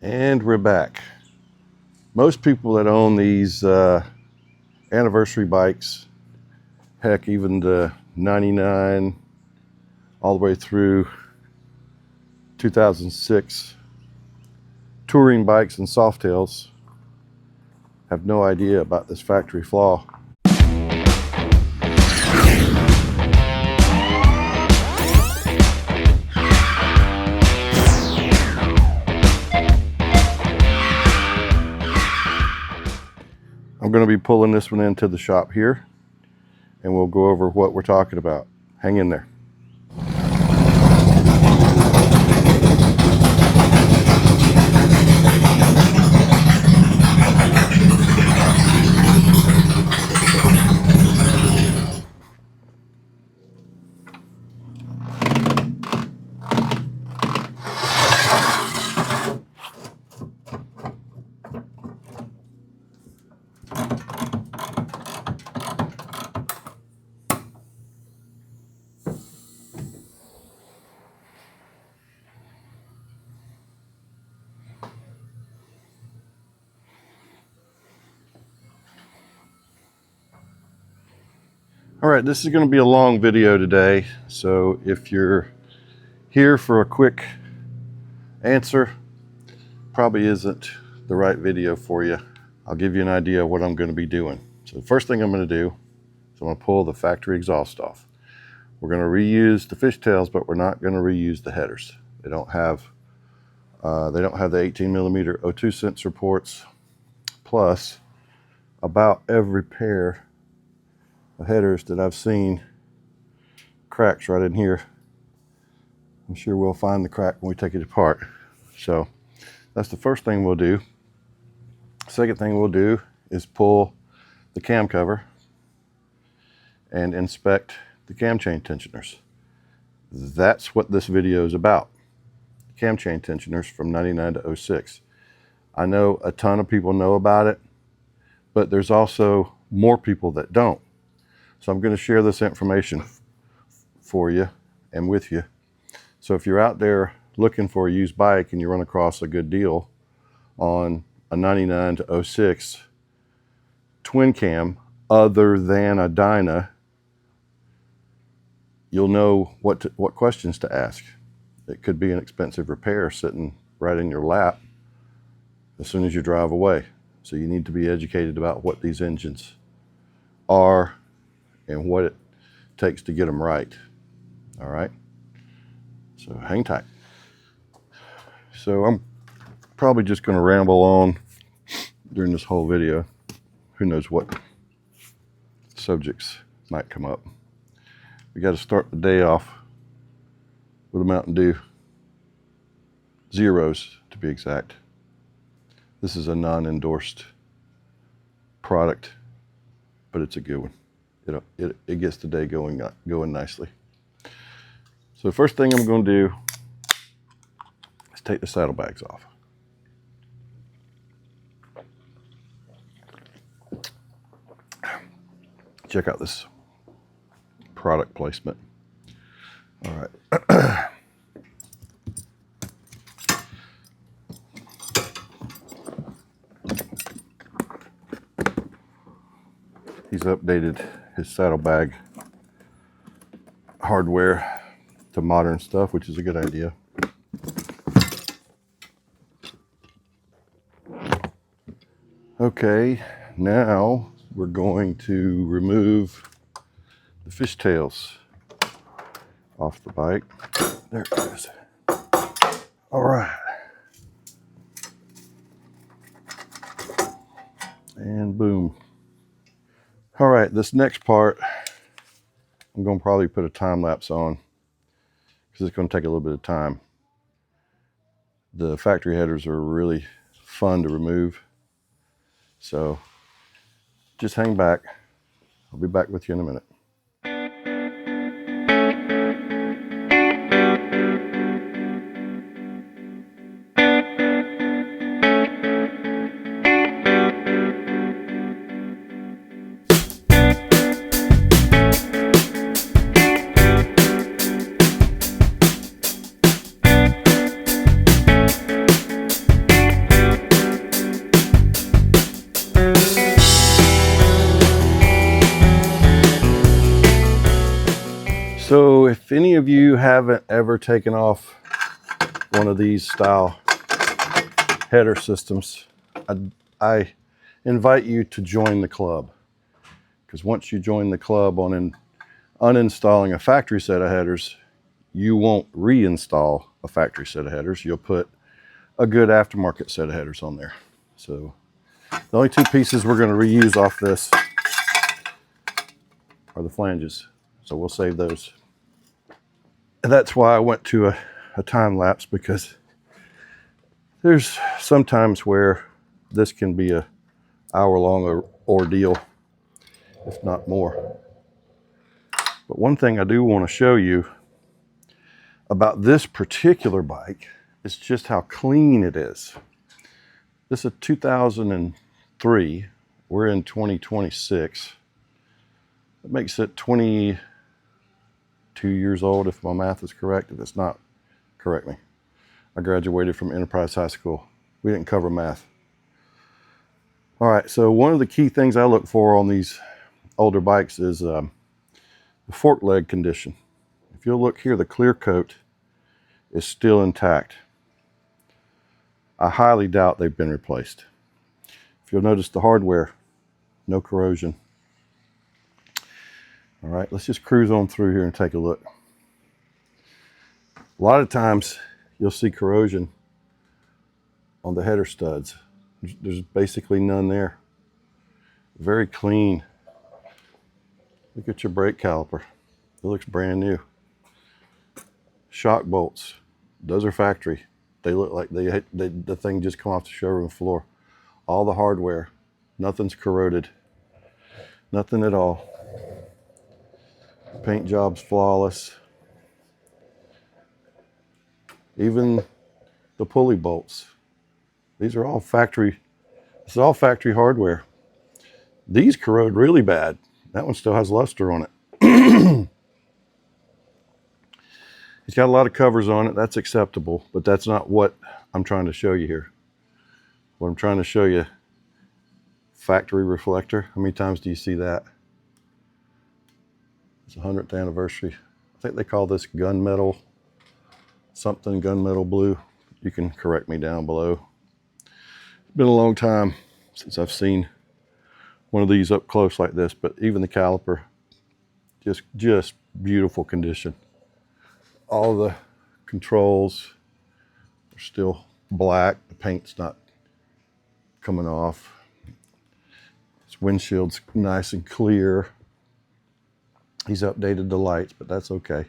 And we're back. Most people that own these anniversary bikes, heck, even the 99 all the way through 2006 touring bikes and softails, have no idea about this factory flaw. I'm going to be pulling this one into the shop here, and we'll go over what we're talking about. Hang in there. All right, this is going to be a long video today, so if you're here for a quick answer, probably isn't the right video for you. I'll give you an idea of what I'm going to be doing. So the first thing I'm going to do is I'm going to pull the factory exhaust off. We're going to reuse the fishtails, but we're not going to reuse the headers. They don't have the 18mm O2 sensor ports. Plus, about every pair of headers that I've seen cracks right in here. I'm sure we'll find the crack when we take it apart. So that's the first thing we'll do. Second thing we'll do is pull the cam cover and inspect the cam chain tensioners. That's what this video is about. Cam chain tensioners from 99 to 06. I know a ton of people know about it, but there's also more people that don't. So I'm going to share this information for you and with you. So if you're out there looking for a used bike and you run across a good deal on a 99 to 06 twin cam other than a Dyna, you'll know what questions to ask. It could be an expensive repair sitting right in your lap as soon as you drive away. So you need to be educated about what these engines are and what it takes to get them right. All right, so hang tight. So I'm probably just going to ramble on during this whole video. Who knows what subjects might come up. We got to start the day off with a Mountain Dew. Zeros, to be exact. This is a non-endorsed product, but it's a good one. It gets the day going nicely. So the first thing I'm going to do is take the saddlebags off. Check out this product placement. All right. He's updated his saddlebag hardware to modern stuff, which is a good idea. Okay, now we're going to remove the fishtails off the bike. There it is. All right. And boom. All right, this next part, I'm going to probably put a time lapse on because it's going to take a little bit of time. The factory headers are really fun to remove. So just hang back. I'll be back with you in a minute. any of you haven't ever taken off one of these style header systems, I invite you to join the club, because once you join the club on uninstalling a factory set of headers, you won't reinstall a factory set of headers. You'll put a good aftermarket set of headers on there. So the only two pieces we're going to reuse off this are the flanges, so we'll save those. And that's why I went to a time lapse, because there's sometimes where this can be a hour-long ordeal, if not more. But one thing I do want to show you about this particular bike is just how clean it is. This is a 2003. We're in 2026. That makes it 22 years old, if my math is correct. If it's not, correct me. I graduated from Enterprise High School. We didn't cover math. All right, so one of the key things I look for on these older bikes is the fork leg condition. If you'll look here, the clear coat is still intact. I highly doubt they've been replaced. If you'll notice the hardware, no corrosion. All right, let's just cruise on through here and take a look. A lot of times you'll see corrosion on the header studs. There's basically none there. Very clean. Look at your brake caliper. It looks brand new. Shock bolts, those are factory. They look like the thing just come off the showroom floor. All the hardware, nothing's corroded. Nothing at all. Paint job's flawless. Even the pulley bolts. These are all factory. This is all factory hardware. These corrode really bad. That one still has luster on it. It's got a lot of covers on it. That's acceptable, but that's not what I'm trying to show you here. What I'm trying to show you, factory reflector. How many times do you see that? It's 100th anniversary. I think they call this gunmetal, something gunmetal blue. You can correct me down below. It's been a long time since I've seen one of these up close like this, but even the caliper, just beautiful condition. All the controls are still black. The paint's not coming off. This windshield's nice and clear. He's updated the lights, but that's okay.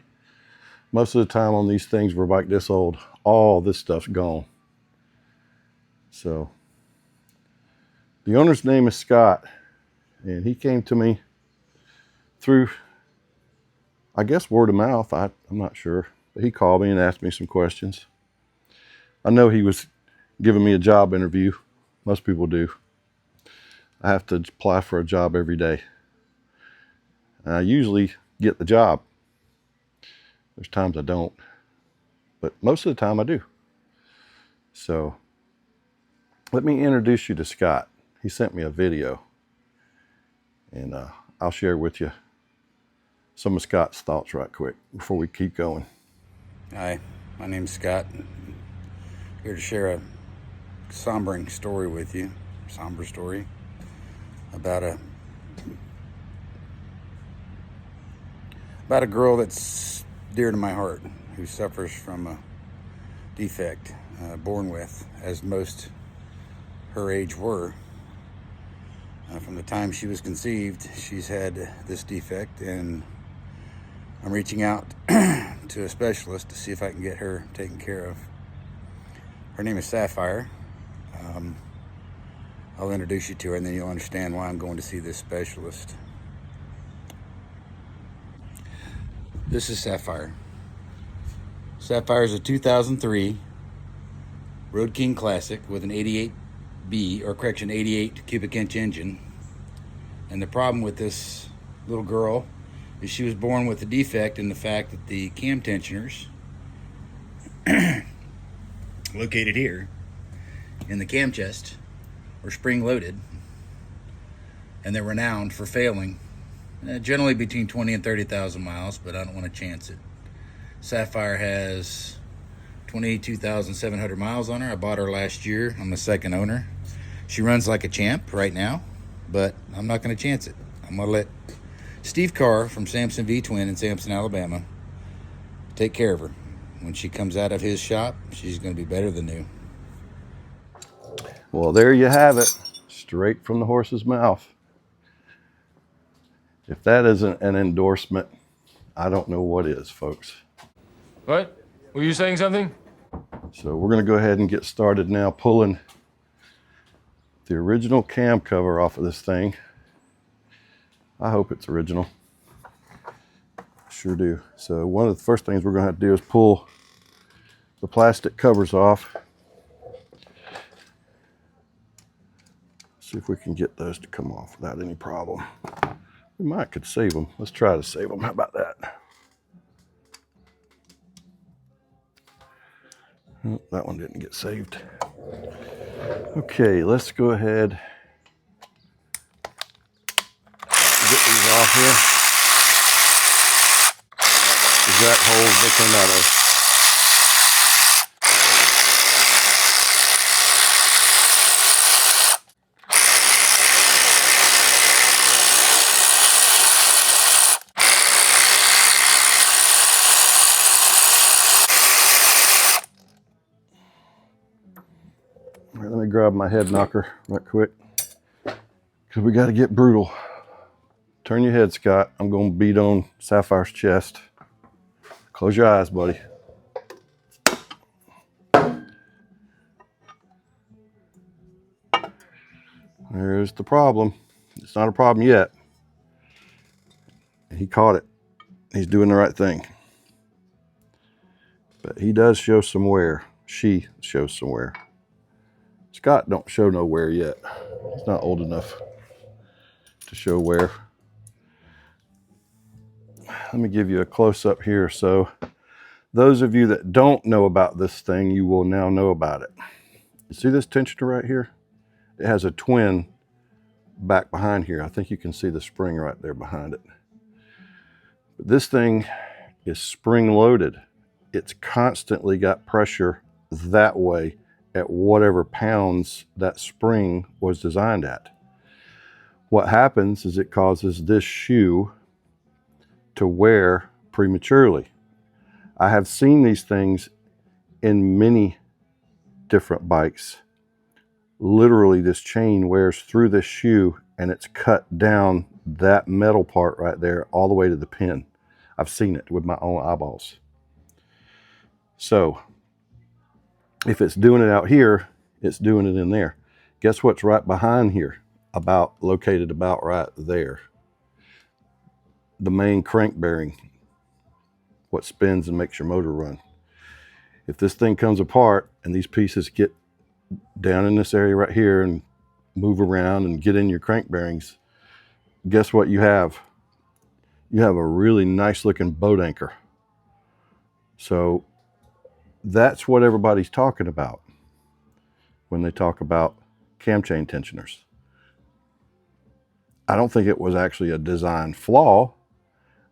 Most of the time on these things, we're bike this old, all this stuff's gone. So the owner's name is Scott, and he came to me through, I guess, word of mouth. I'm not sure. But he called me and asked me some questions. I know he was giving me a job interview. Most people do. I have to apply for a job every day. And I usually get the job. There's times I don't, but most of the time I do. So let me introduce you to Scott. He sent me a video, and I'll share with you some of Scott's thoughts right quick before we keep going. Hi, my name's Scott. I'm here to share a somber story with you. Somber story about a girl that's dear to my heart, who suffers from a defect born with, as most her age were. From the time she was conceived, she's had this defect, and I'm reaching out to a specialist to see if I can get her taken care of. Her name is Sapphire. I'll introduce you to her, and then you'll understand why I'm going to see this specialist. This is Sapphire. Sapphire is a 2003 Road King Classic with an 88 cubic inch engine. And the problem with this little girl is she was born with a defect in the fact that the cam tensioners located here in the cam chest were spring loaded, and they're renowned for failing generally between 20 and 30,000 miles, but I don't want to chance it. Sapphire has 22,700 miles on her. I bought her last year. I'm the second owner. She runs like a champ right now, but I'm not going to chance it. I'm going to let Steve Carr from Samson V-Twin in Samson, Alabama, take care of her. When she comes out of his shop, she's going to be better than new. Well, there you have it, straight from the horse's mouth. If that isn't an endorsement, I don't know what is, folks. What? Were you saying something? So we're going to go ahead and get started now, pulling the original cam cover off of this thing. I hope it's original. Sure do. So one of the first things we're going to have to do is pull the plastic covers off. See if we can get those to come off without any problem. We could save them. Let's try to save them. How about that? Oh, that one didn't get saved. Okay, let's go ahead and get these off here. Exact holes they came out of. All right, let me grab my head knocker right quick, because we got to get brutal. Turn your head, Scott. I'm going to beat on Sapphire's chest. Close your eyes, buddy. There's the problem. It's not a problem yet. He caught it. He's doing the right thing. But he does show some wear. She shows some wear. Scott don't show no wear yet. He's not old enough to show wear. Let me give you a close-up here. So those of you that don't know about this thing, you will now know about it. You see this tensioner right here? It has a twin back behind here. I think you can see the spring right there behind it. But this thing is spring-loaded. It's constantly got pressure that way at whatever pounds that spring was designed at. What happens is it causes this shoe to wear prematurely. I have seen these things in many different bikes. Literally, this chain wears through this shoe and it's cut down that metal part right there all the way to the pin. I've seen it with my own eyeballs. So if it's doing it out here, it's doing it in there. Guess what's right behind here? Located about right there. The main crank bearing, what spins and makes your motor run. If this thing comes apart and these pieces get down in this area right here and move around and get in your crank bearings, guess what you have? You have a really nice looking boat anchor. So that's what everybody's talking about when they talk about cam chain tensioners. I don't think it was actually a design flaw.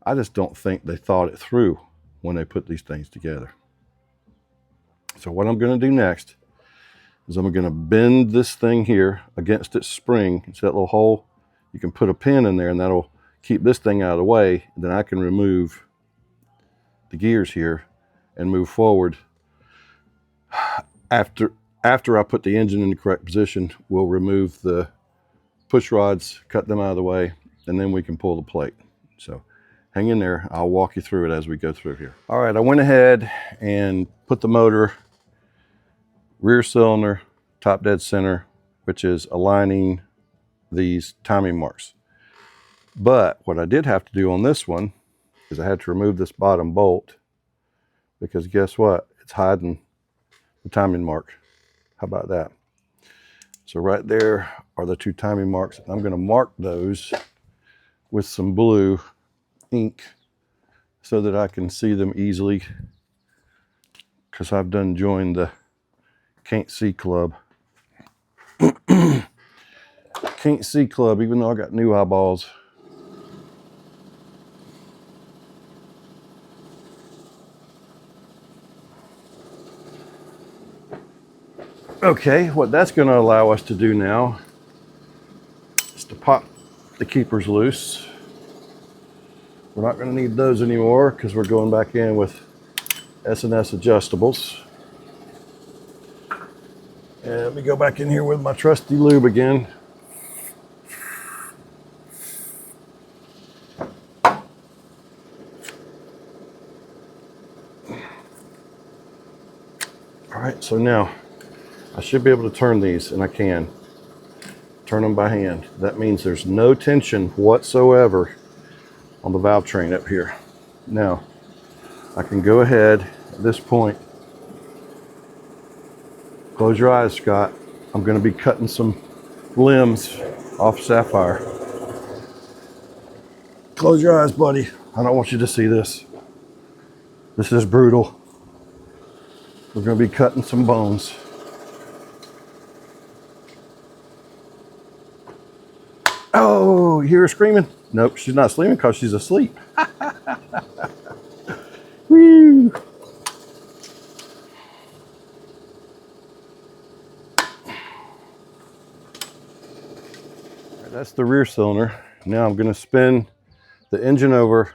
I just don't think they thought it through when they put these things together. So what I'm going to do next is I'm going to bend this thing here against its spring. It's that little hole. You can put a pin in there and that'll keep this thing out of the way. Then I can remove the gears here and move forward. After I put the engine in the correct position, we'll remove the push rods, cut them out of the way, and then we can pull the plate. So hang in there. I'll walk you through it as we go through here. All right, I went ahead and put the motor rear cylinder, top dead center, which is aligning these timing marks. But what I did have to do on this one is I had to remove this bottom bolt, because guess what? It's hiding the timing mark. How about that? So right there are the two timing marks. I'm going to mark those with some blue ink so that I can see them easily, because I've done joined the Can't See Club. Can't See Club, even though I got new eyeballs. Okay, what that's going to allow us to do now is to pop the keepers loose. We're not going to need those anymore because we're going back in with S&S adjustables. And let me go back in here with my trusty lube again. All right, so now I should be able to turn these, and I can. Turn them by hand. That means there's no tension whatsoever on the valve train up here. Now, I can go ahead at this point. Close your eyes, Scott. I'm going to be cutting some limbs off Sapphire. Close your eyes, buddy. I don't want you to see this. This is brutal. We're going to be cutting some bones. Oh, you hear her screaming? Nope, she's not screaming because she's asleep. Woo! That's the rear cylinder. Now I'm going to spin the engine over,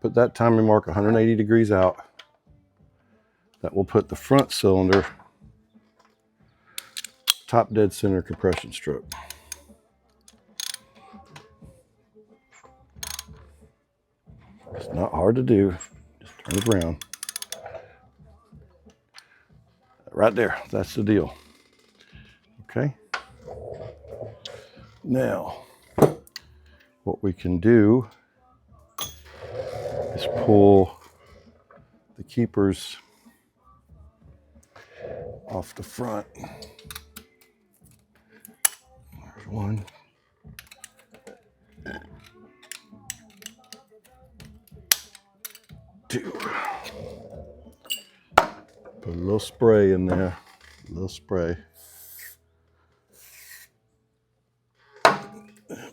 put that timing mark 180 degrees out. That will put the front cylinder top dead center compression stroke. It's not hard to do. Just turn it around. Right there. That's the deal. Okay. Now, what we can do is pull the keepers off the front. There's one. Two. Put a little spray in there. A little spray.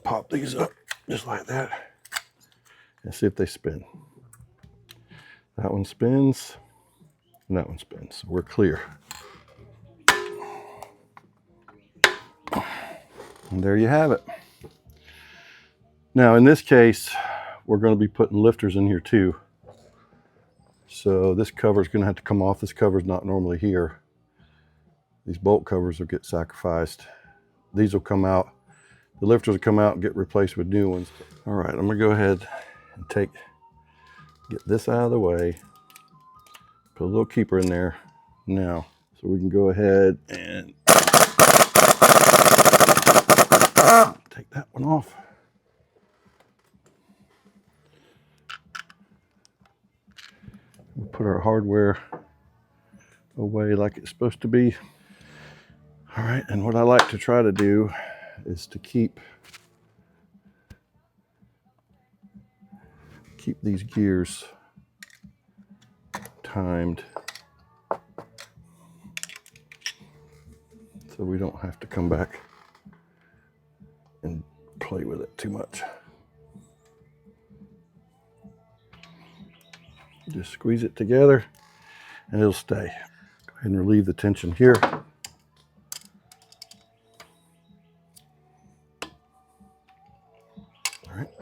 Pop these up just like that. And see if they spin. That one spins. And that one spins. We're clear. And there you have it. Now in this case, we're going to be putting lifters in here too. So this cover is going to have to come off. This cover is not normally here. These bolt covers will get sacrificed. These will come out. The lifters will come out and get replaced with new ones. All right, I'm going to go ahead and get this out of the way. Put a little keeper in there now. So we can go ahead and take that one off. We'll put our hardware away like it's supposed to be. All right, and what I like to try to do is to keep these gears timed so we don't have to come back and play with it too much. Just squeeze it together and it'll stay. Go ahead and relieve the tension here.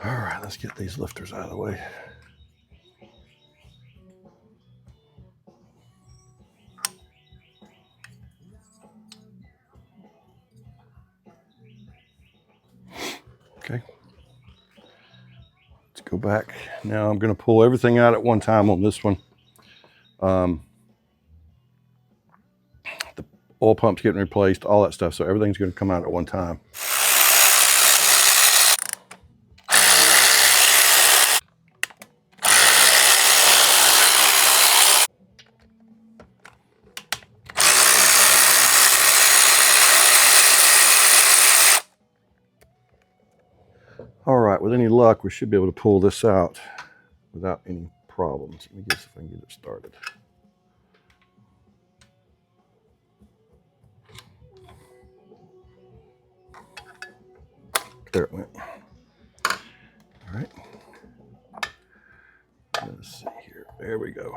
All right, let's get these lifters out of the way. Okay. Let's go back. Now I'm going to pull everything out at one time on this one. The oil pump's getting replaced, all that stuff, so everything's going to come out at one time. All right, with any luck, we should be able to pull this out without any problems. Let me guess if I can get it started. There it went. All right. Let's see here. There we go.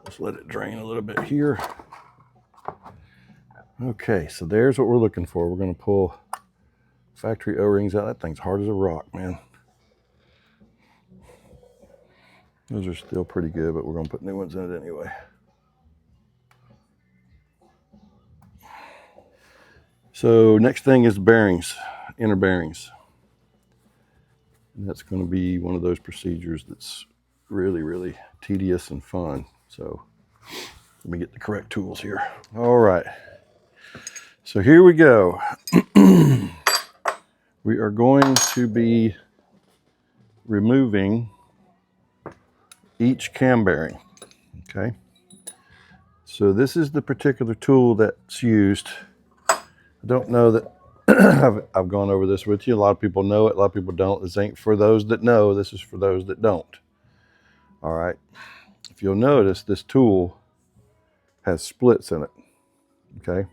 Let's Just let it drain a little bit here. Okay, so there's what we're looking for. We're going to pull factory O-rings out. That thing's hard as a rock, man. Those are still pretty good, but we're going to put new ones in it anyway. So next thing is bearings, inner bearings. And that's going to be one of those procedures that's really, really tedious and fun. So let me get the correct tools here. All right. So here we go. We are going to be removing each cam bearing. Okay. So this is the particular tool that's used. I don't know that I've gone over this with you. A lot of people know it, a lot of people don't. This ain't for those that know, this is for those that don't. All right. If you'll notice, this tool has splits in it. Okay.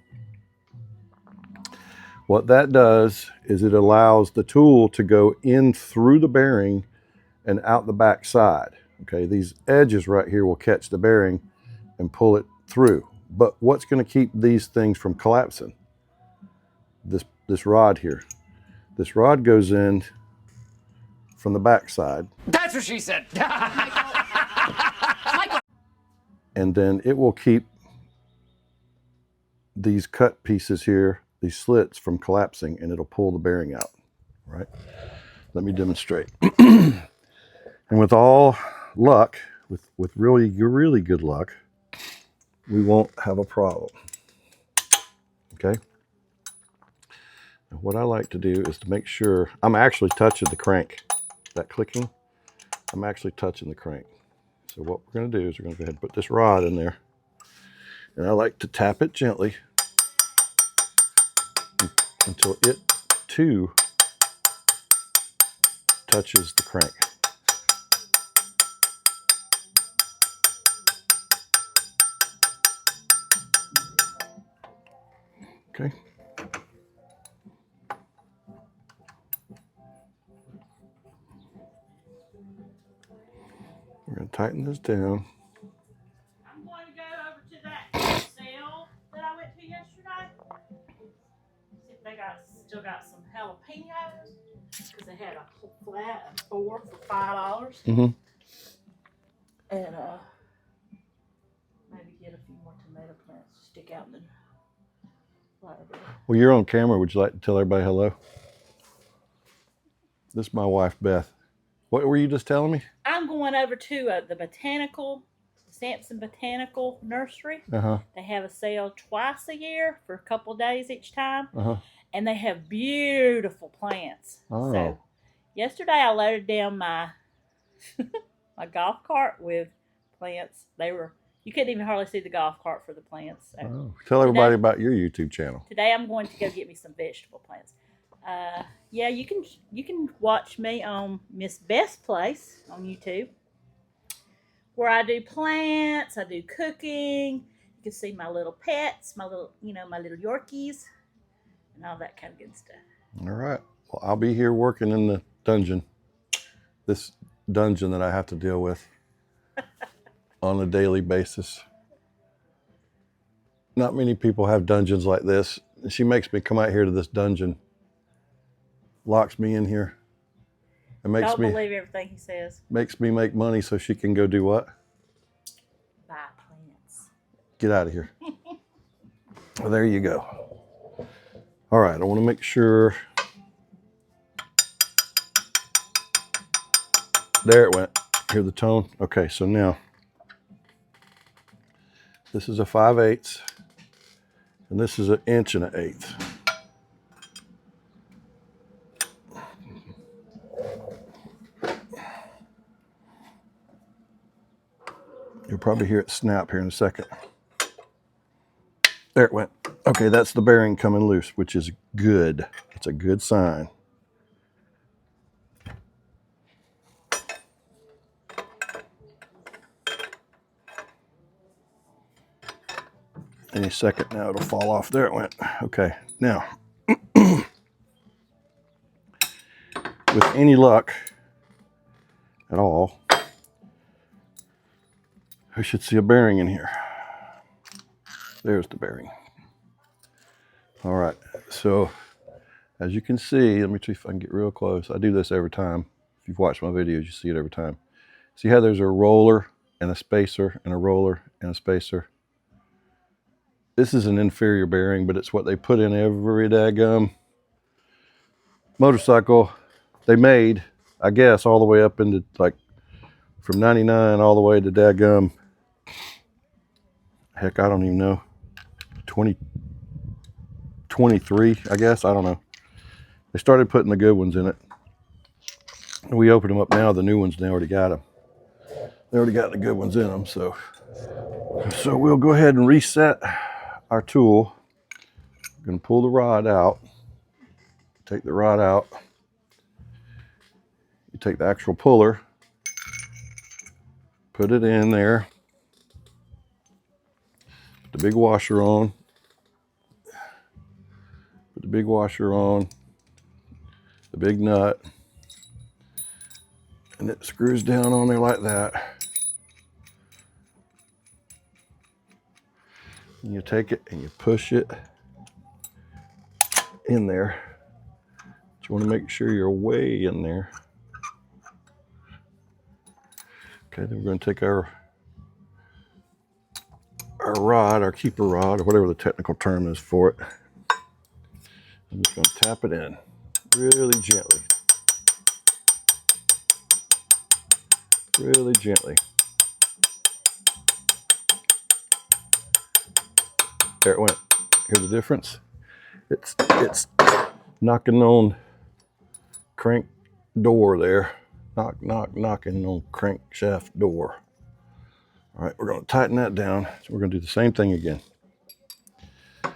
What that does is it allows the tool to go in through the bearing and out the back side. Okay, these edges right here will catch the bearing and pull it through. But what's going to keep these things from collapsing? This rod here. This rod goes in from the back side. That's what she said. And then it will keep these cut pieces here, these slits, from collapsing, and it'll pull the bearing out, right? Let me demonstrate. And with all luck, with really good luck, we won't have a problem. Okay? And what I like to do is to make sure I'm actually touching the crank. That clicking, I'm actually touching the crank. So what we're going to do is we're going to go ahead and put this rod in there. And I like to tap it gently until it too touches the crank. Okay. We're going to tighten this down. I'm going to go over to that sale that I went to yesterday. See if they still got some jalapenos. Because they had a whole flat of 4 for $5. Mm-hmm. And maybe get a few more tomato plants to stick out in the fire there. Well, you're on camera. Would you like to tell everybody hello? This is my wife, Beth. What were you just telling me? I'm going over to the Samson Botanical Nursery. Uh-huh. They have a sale twice a year for a couple of days each time. Uh-huh. And they have beautiful plants. Oh. So yesterday I loaded down my my golf cart with plants. You couldn't even hardly see the golf cart for the plants. So Oh. Tell everybody about your YouTube channel. today I'm going to go get me some vegetable plants. Yeah, you can watch me on Miss Beth's Place on YouTube, where I do plants, I do cooking. You can see my little pets, my little Yorkies, and all that kind of good stuff. All right. Well, I'll be here working in the dungeon. This dungeon that I have to deal with on a daily basis. Not many people have dungeons like this. She makes me come out here to this dungeon, locks me in here, and Don't believe everything he says. makes me make money so she can go do what? Buy plants. Get out of here. Well, there you go. All right, I want to make sure. There it went. Hear the tone? Okay, so now this is a 5/8, and this is 1 1/8 inches. You'll probably hear it snap here in a second. There it went. Okay, that's the bearing coming loose, which is good. It's a good sign. Any second now it'll fall off. There it went. Okay, now with any luck at all, We should see a bearing in here. There's the bearing. All right, so as you can see, let me see if I can get real close. I do this every time. If you've watched my videos, you see it every time. See how there's a roller and a spacer and a roller and a spacer? This is an inferior bearing, but it's what they put in every daggum motorcycle they made, I guess, all the way up into like from 99 all the way to daggum, heck, I don't even know, 2023, I guess, I don't know. They started putting the good ones in it. We opened them up now, the new ones, they already got them. They already got the good ones in them, so we'll go ahead and reset our tool. I'm gonna pull the rod out, take the rod out. You take the actual puller, put it in there, put the big washer on, put the big washer on, the big nut, and it screws down on there like that. And you take it and you push it in there. But you want to make sure you're way in there. Okay, then we're going to take our rod, our keeper rod, or whatever the technical term is for it. I'm just going to tap it in really gently. Really gently. There it went. Hear the difference? It's knocking on crank door there. Knocking on crankshaft door. All right, we're going to tighten that down. So we're going to do the same thing again. All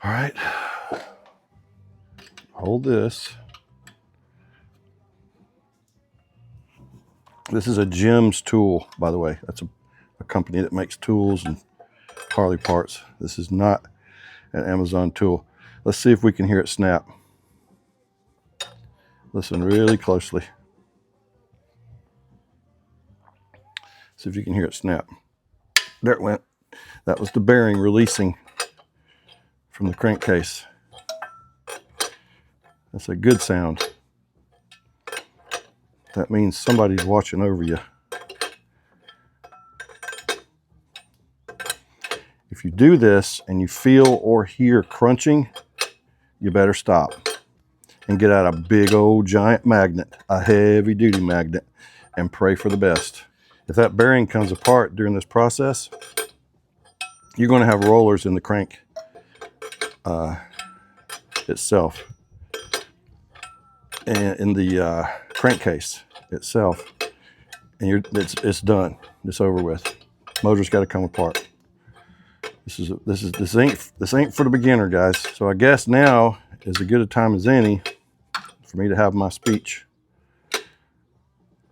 right. Hold this. This is a Jim's tool, by the way. That's a company that makes tools and Harley parts. This is not an Amazon tool. Let's see if we can hear it snap. Listen really closely. See if you can hear it snap. There it went. That was the bearing releasing from the crankcase. That's a good sound. That means somebody's watching over you. If you do this and you feel or hear crunching, you better stop and get out a big old giant magnet, a heavy duty magnet, and pray for the best. If that bearing comes apart during this process, you're going to have rollers in the crank itself, and in the crankcase itself, and it's done. It's over with. Motor's got to come apart. This ain't for the beginner, guys. So I guess now is as good a time as any for me to have my speech.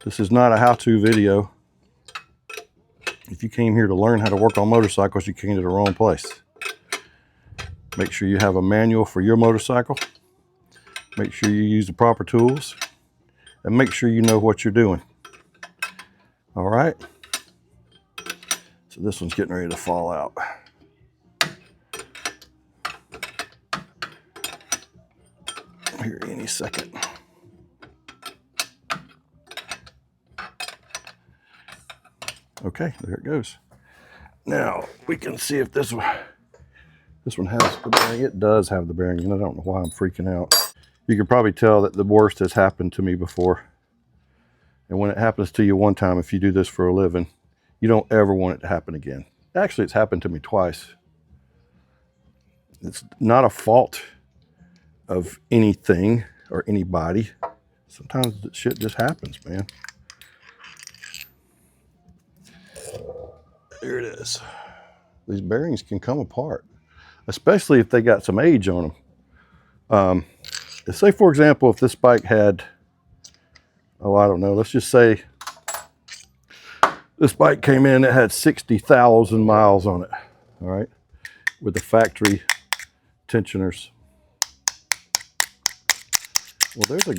This is not a how-to video. If you came here to learn how to work on motorcycles, you came to the wrong place. Make sure you have a manual for your motorcycle. Make sure you use the proper tools. And make sure you know what you're doing. All right? So this one's getting ready to fall out. Here any second. Okay, there it goes. Now we can see if this one has the bearing. It does have the bearing, and I don't know why I'm freaking out. You can probably tell that the worst has happened to me before. And when it happens to you one time, if you do this for a living, you don't ever want it to happen again. Actually, it's happened to me twice. It's not a fault of anything or anybody. Sometimes shit just happens, man. There it is. These bearings can come apart, especially if they got some age on them. Say, for example, if this bike had, oh, I don't know, let's just say this bike came in, it had 60,000 miles on it, all right, with the factory tensioners. Well, there's a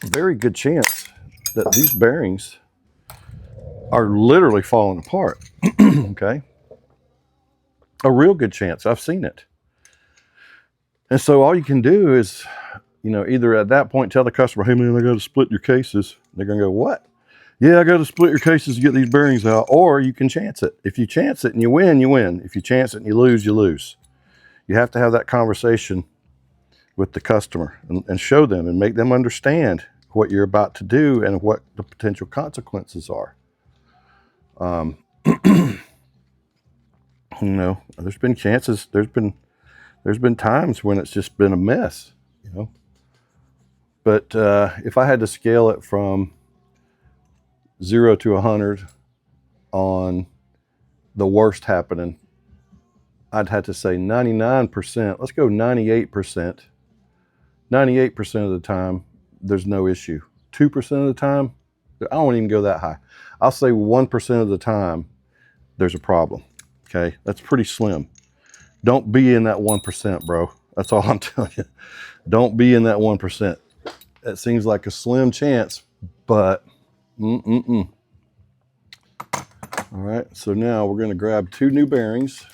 very good chance that these bearings are literally falling apart. Okay. A real good chance. I've seen it. And so all you can do is, you know, either at that point tell the customer, hey man, I got to split your cases. They're going to go, what? Yeah, I got to split your cases to get these bearings out. Or you can chance it. If you chance it and you win, you win. If you chance it and you lose, you lose. You have to have that conversation with the customer and show them and make them understand what you're about to do and what the potential consequences are. You know, there's been chances, there's been times when it's just been a mess, you know. But if I had to scale it from 0 to 100 on the worst happening, I'd have to say 99%, let's go 98%. 98% of the time, there's no issue. 2% of the time, I won't even go that high. I'll say 1% of the time, there's a problem. Okay, that's pretty slim. Don't be in that 1%, bro. That's all I'm telling you. Don't be in that 1%. It seems like a slim chance, but All right, so now we're gonna grab 2 new bearings.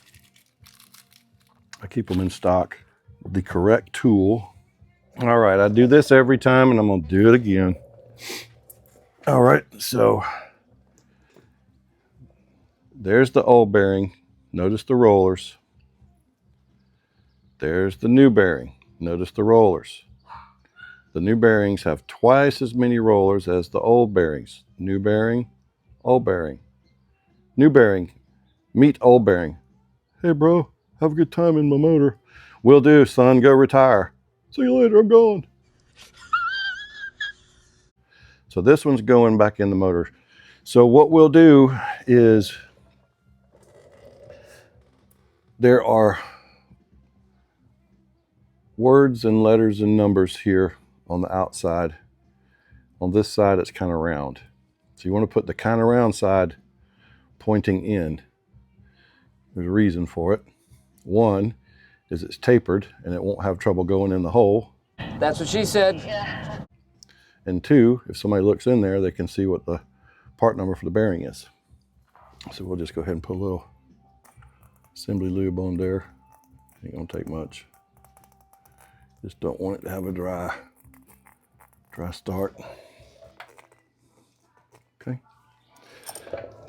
I keep them in stock with the correct tool. All right, I do this every time and I'm gonna do it again. All right, so there's the old bearing. Notice the rollers. There's the new bearing. Notice the rollers. The new bearings have twice as many rollers as the old bearings. New bearing, old bearing. New bearing, meet old bearing. Hey bro, have a good time in my motor. Will do, son, go retire. See you later, I'm gone. So this one's going back in the motor. So what we'll do is there are words and letters and numbers here on the outside. On this side, it's kind of round. So you want to put the kind of round side pointing in. There's a reason for it. One is it's tapered and it won't have trouble going in the hole. That's what she said. And 2, if somebody looks in there, they can see what the part number for the bearing is. So we'll just go ahead and put a little assembly lube on there. Ain't gonna take much. Just don't want it to have a dry start. Okay.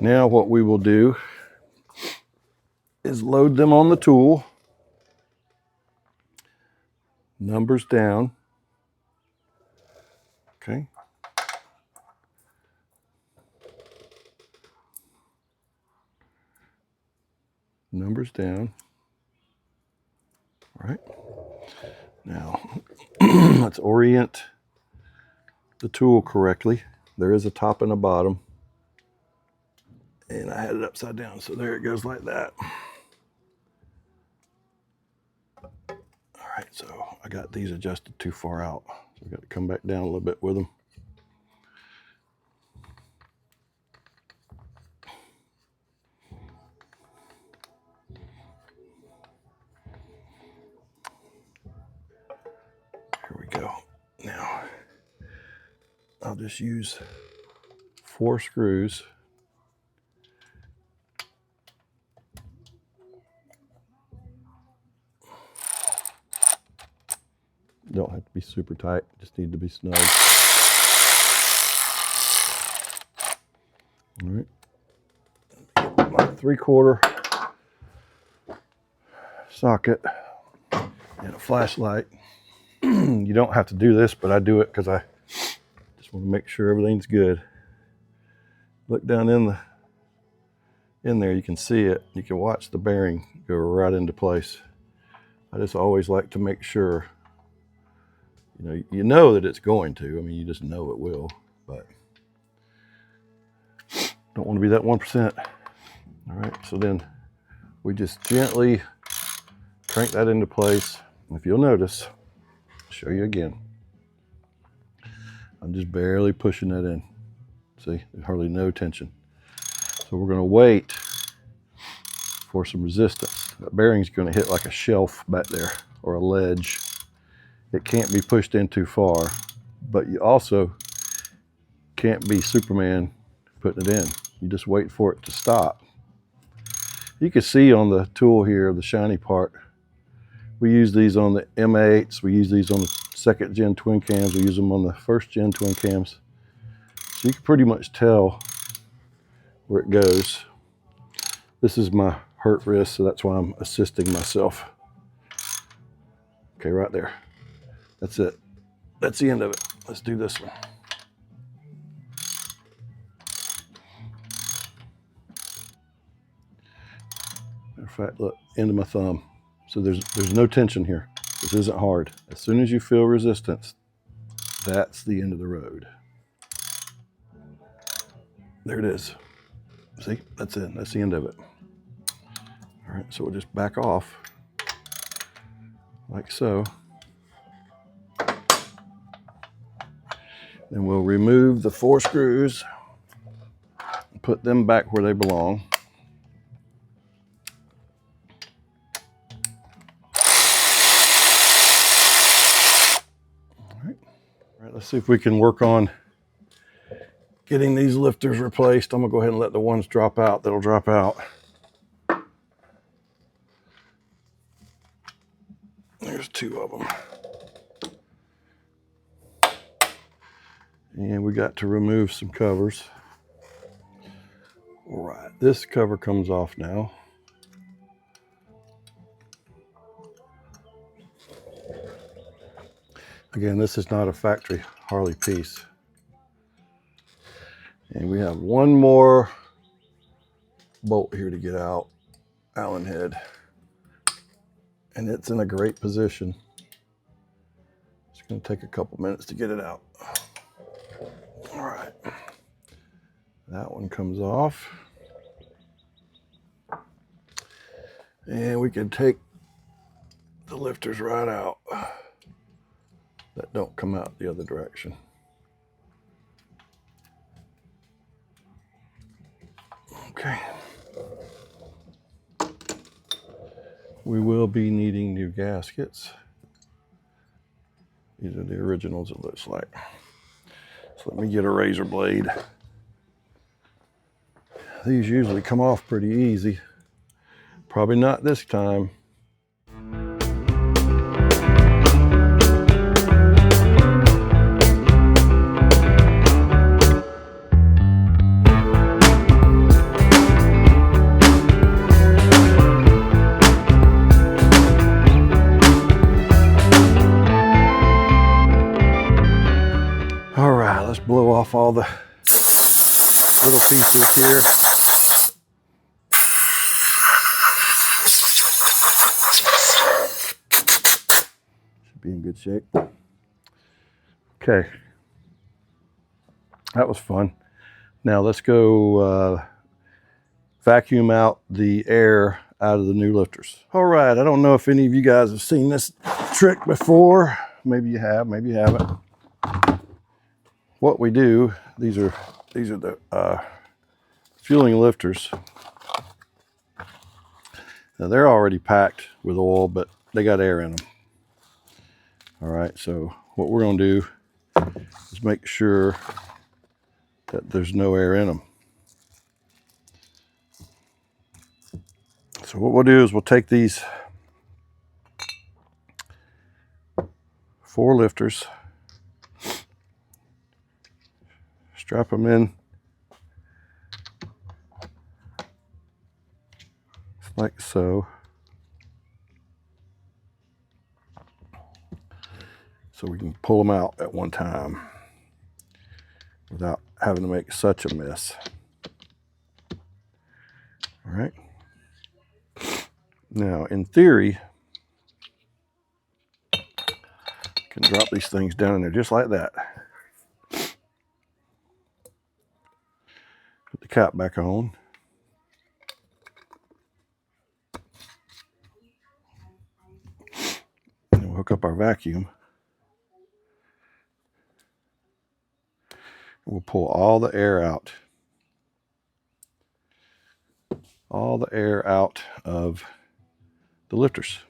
Now what we will do is load them on the tool. Numbers down. Okay. Numbers down. All right. Now, let's orient the tool correctly. There is a top and a bottom. And I had it upside down, so there it goes like that. All right, so I got these adjusted too far out. So I've got to come back down a little bit with them. Here we go. Now, I'll just use 4 screws. Don't have to be super tight, just need to be snug. All right. My 3/4 socket and a flashlight. You don't have to do this, but I do it because I just want to make sure everything's good. Look down in there, you can see it. You can watch the bearing go right into place. I just always like to make sure, you know that it's going to. I mean, you just know it will, but don't want to be that 1%. All right, so then we just gently crank that into place. And if you'll notice, I'll show you again. I'm just barely pushing that in. See, there's hardly no tension. So we're gonna wait for some resistance. That bearing's gonna hit like a shelf back there or a ledge. It can't be pushed in too far, but you also can't be Superman putting it in. You just wait for it to stop. You can see on the tool here, the shiny part. We use these on the M8s. We use these on the 2nd gen twin cams. We use them on the 1st gen twin cams. So you can pretty much tell where it goes. This is my hurt wrist, so that's why I'm assisting myself. Okay, right there. That's it. That's the end of it. Let's do this one. Matter of fact, look, end of my thumb. So there's no tension here. This isn't hard. As soon as you feel resistance, that's the end of the road. There it is. See, that's it. That's the end of it. All right, so we'll just back off like so. Then we'll remove the 4 screws and put them back where they belong. All right, let's see if we can work on getting these lifters replaced. I'm gonna go ahead and let the ones drop out that'll drop out. There's 2 of them. And we got to remove some covers. All right, this cover comes off now. Again, this is not a factory Harley piece. And we have one more bolt here to get out, Allen head. And it's in a great position. It's going to take a couple minutes to get it out. All right, that one comes off. And we can take the lifters right out that don't come out the other direction. Okay. We will be needing new gaskets. These are the originals, it looks like. So let me get a razor blade. These usually come off pretty easy. Probably not this time. All right, let's blow off all the little pieces here. Should be in good shape. Okay, that was fun. Now let's go vacuum out the air out of the new lifters. All right, I don't know if any of you guys have seen this trick before. Maybe you have, maybe you haven't. What we do, these are the fueling lifters. Now they're already packed with oil, but they got air in them. All right, so what we're gonna do is make sure that there's no air in them. So what we'll do is we'll take these 4 lifters, strap them in like so. So we can pull them out at one time without having to make such a mess. All right. Now, in theory, you can drop these things down in there just like that. Put the cap back on. And we'll hook up our vacuum. We'll pull all the air out. All the air out of the lifters.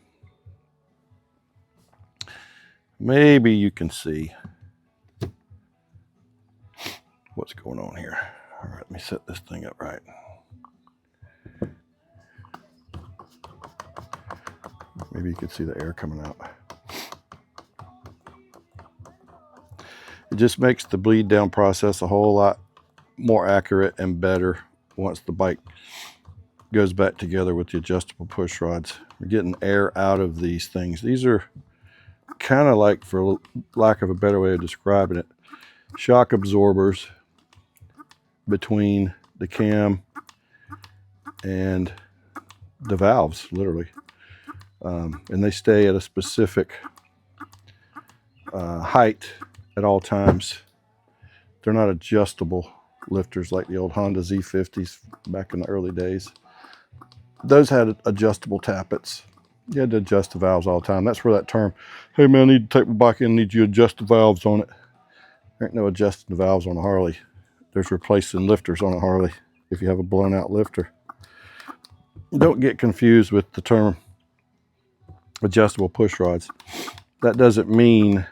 Maybe you can see what's going on here. All right, let me set this thing up right. Maybe you can see the air coming out. It just makes the bleed down process a whole lot more accurate and better once the bike goes back together with the adjustable push rods. We're getting air out of these things. These are kind of like, for lack of a better way of describing it, shock absorbers between the cam and the valves, literally. And they stay at a specific height at all times. They're not adjustable lifters like the old Honda Z50s back in the early days. Those had adjustable tappets. You had to adjust the valves all the time. That's where that term, hey man, I need to take my bike in, need you to adjust the valves on it. There ain't no adjusting the valves on a Harley. There's replacing lifters on a Harley if you have a blown out lifter. Don't get confused with the term adjustable push rods. That doesn't mean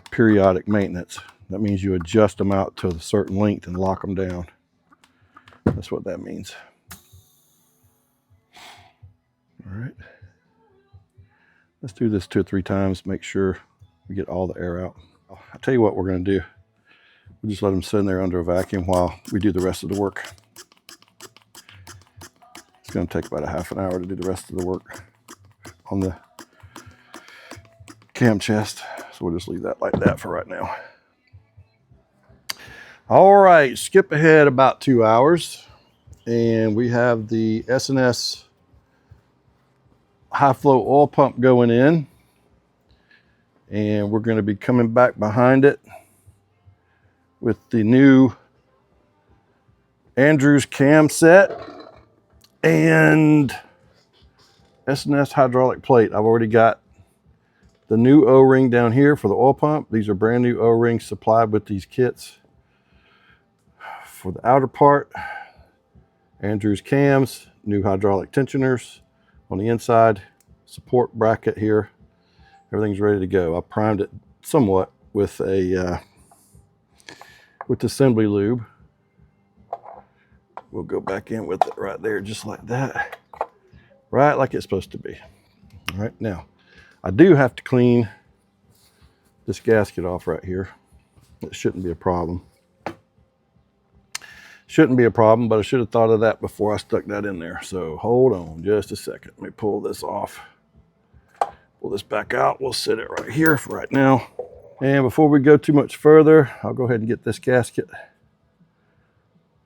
periodic maintenance. That means you adjust them out to a certain length and lock them down. That's what that means. All right. Let's do this 2 or 3 times. Make sure we get all the air out. I'll tell you what we're going to do. We'll just let them sit in there under a vacuum while we do the rest of the work. It's going to take about a half an hour to do the rest of the work on the cam chest. So we'll just leave that like that for right now. All right, skip ahead about 2 hours. And we have the S&S high flow oil pump going in. And we're going to be coming back behind it with the new Andrews cam set and S&S hydraulic plate. I've already got the new O-ring down here for the oil pump. These are brand new O-rings supplied with these kits. For the outer part, Andrews cams, new hydraulic tensioners on the inside, support bracket here. Everything's ready to go. I primed it somewhat with a with assembly lube. We'll go back in with it right there, just like that, right like it's supposed to be. All right, now I do have to clean this gasket off right here. It shouldn't be a problem. Shouldn't be a problem, but I should have thought of that before I stuck that in there. So hold on just a second. Let me pull this off. Pull this back out. We'll set it right here for right now. And before we go too much further, I'll go ahead and get this gasket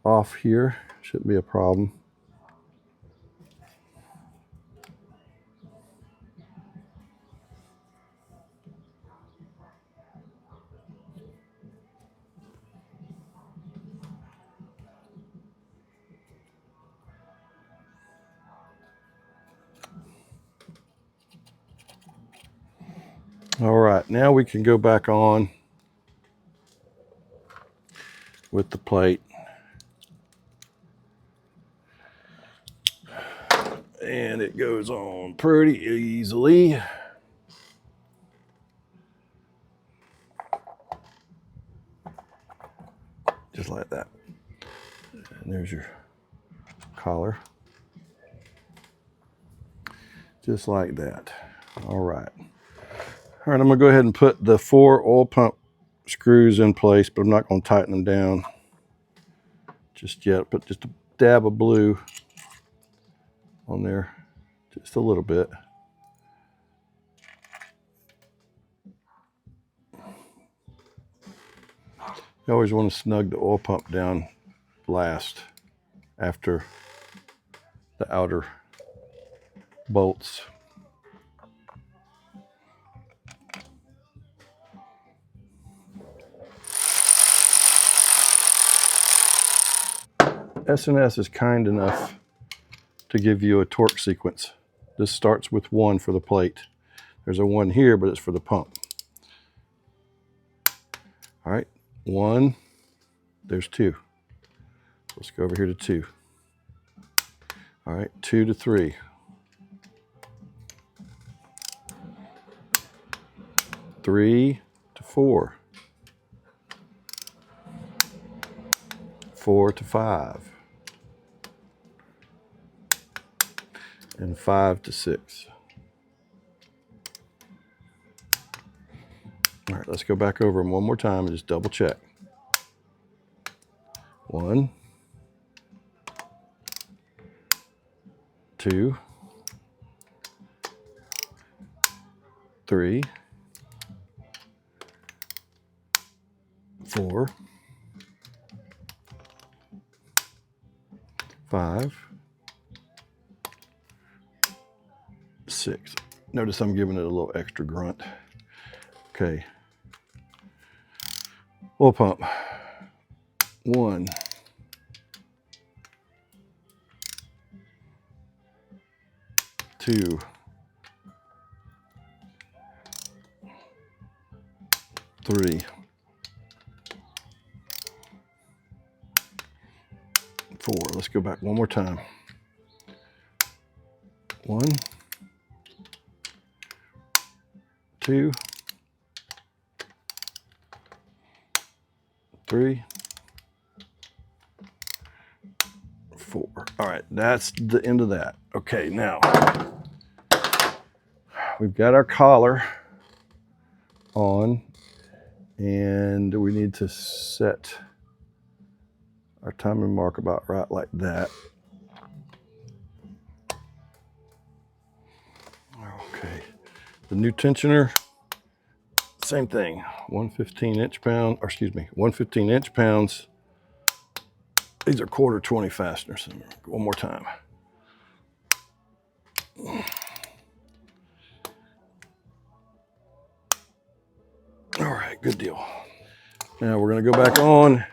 off here. Shouldn't be a problem. All right, now we can go back on with the plate. And it goes on pretty easily. Just like that. And there's your collar. Just like that. All right. All right, I'm gonna go ahead and put the 4 oil pump screws in place, but I'm not gonna tighten them down just yet. Put just a dab of blue on there, just a little bit. You always want to snug the oil pump down last after the outer bolts. S&S is kind enough to give you a torque sequence. This starts with 1 for the plate. There's a 1 here, but it's for the pump. All right, 1, there's 2. Let's go over here to 2. All right, 2 to 3. 3 to 4. 4 to 5. And 5 to 6. All right, let's go back over them one more time and just double check. 1, 2, 3, 4, 5, 6. Notice I'm giving it a little extra grunt. Okay. Oil pump. 1, 2, 3, 4. Let's go back one more time. 1, 2, 3, 4. All right, that's the end of that. Okay, now we've got our collar on, and we need to set our timing mark about right like that. Okay, the new tensioner, same thing. 115 inch pounds. These are 1/4 20 fasteners. One more time. All right, good deal. Now we're going to go back on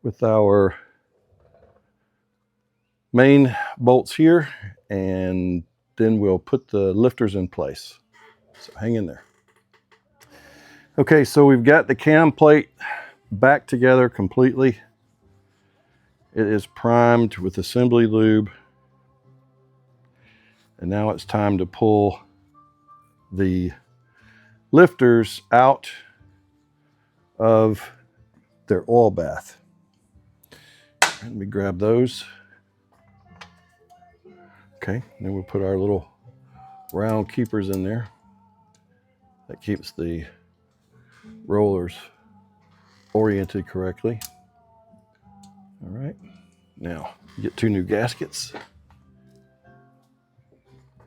with our main bolts here, and then we'll put the lifters in place. So hang in there. Okay, so we've got the cam plate back together completely. It is primed with assembly lube. And now it's time to pull the lifters out of their oil bath. Let me grab those. Okay, then we'll put our little round keepers in there. That keeps the rollers oriented correctly. All right, now get 2 new gaskets.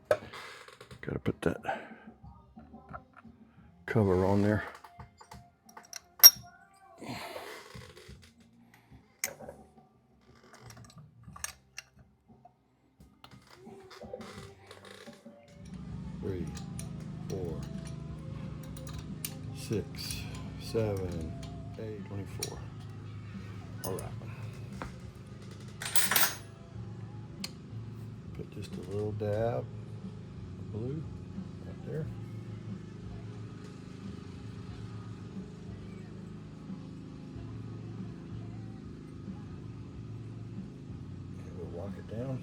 Got to put that cover on there. Three, 4, 6, 7, 8, 24. All right. Put just a little dab of blue right there. And we'll walk it down.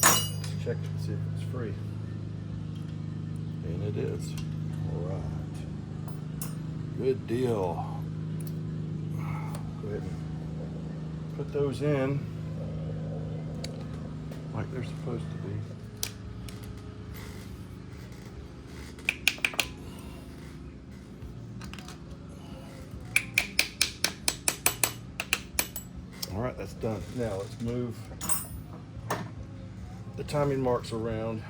Let's check it and see if it's free. And it is. All right. Good deal. Go ahead and put those in like they're supposed to be. All right, that's done. Now let's move the timing marks around.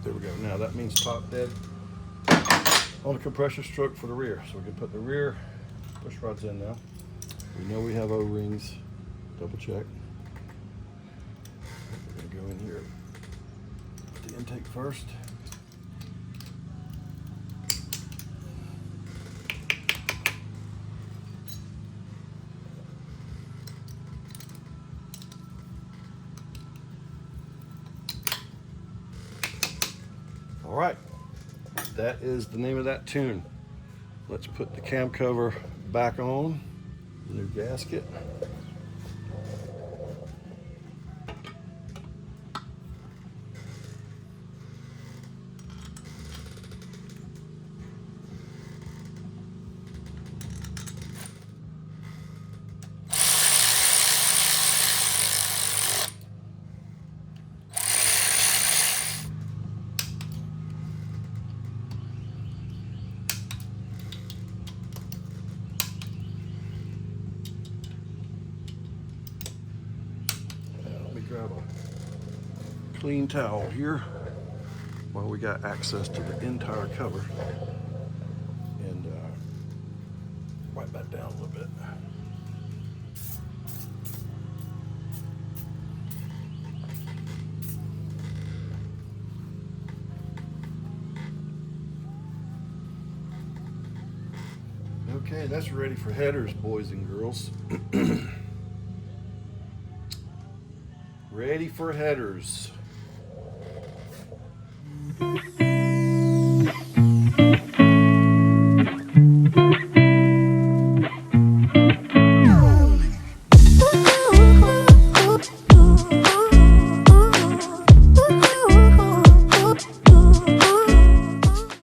There we go. Now that means top dead on the compressor stroke for the rear. So we can put the rear push rods in now. We know we have O-rings. Double check. We're going to go in here. Put the intake first. All right, that is the name of that tune. Let's put the cam cover back on. New gasket. Grab a clean towel here while we got access to the entire cover, and wipe that down a little bit. Okay, that's ready for headers, boys and girls. Ready for headers.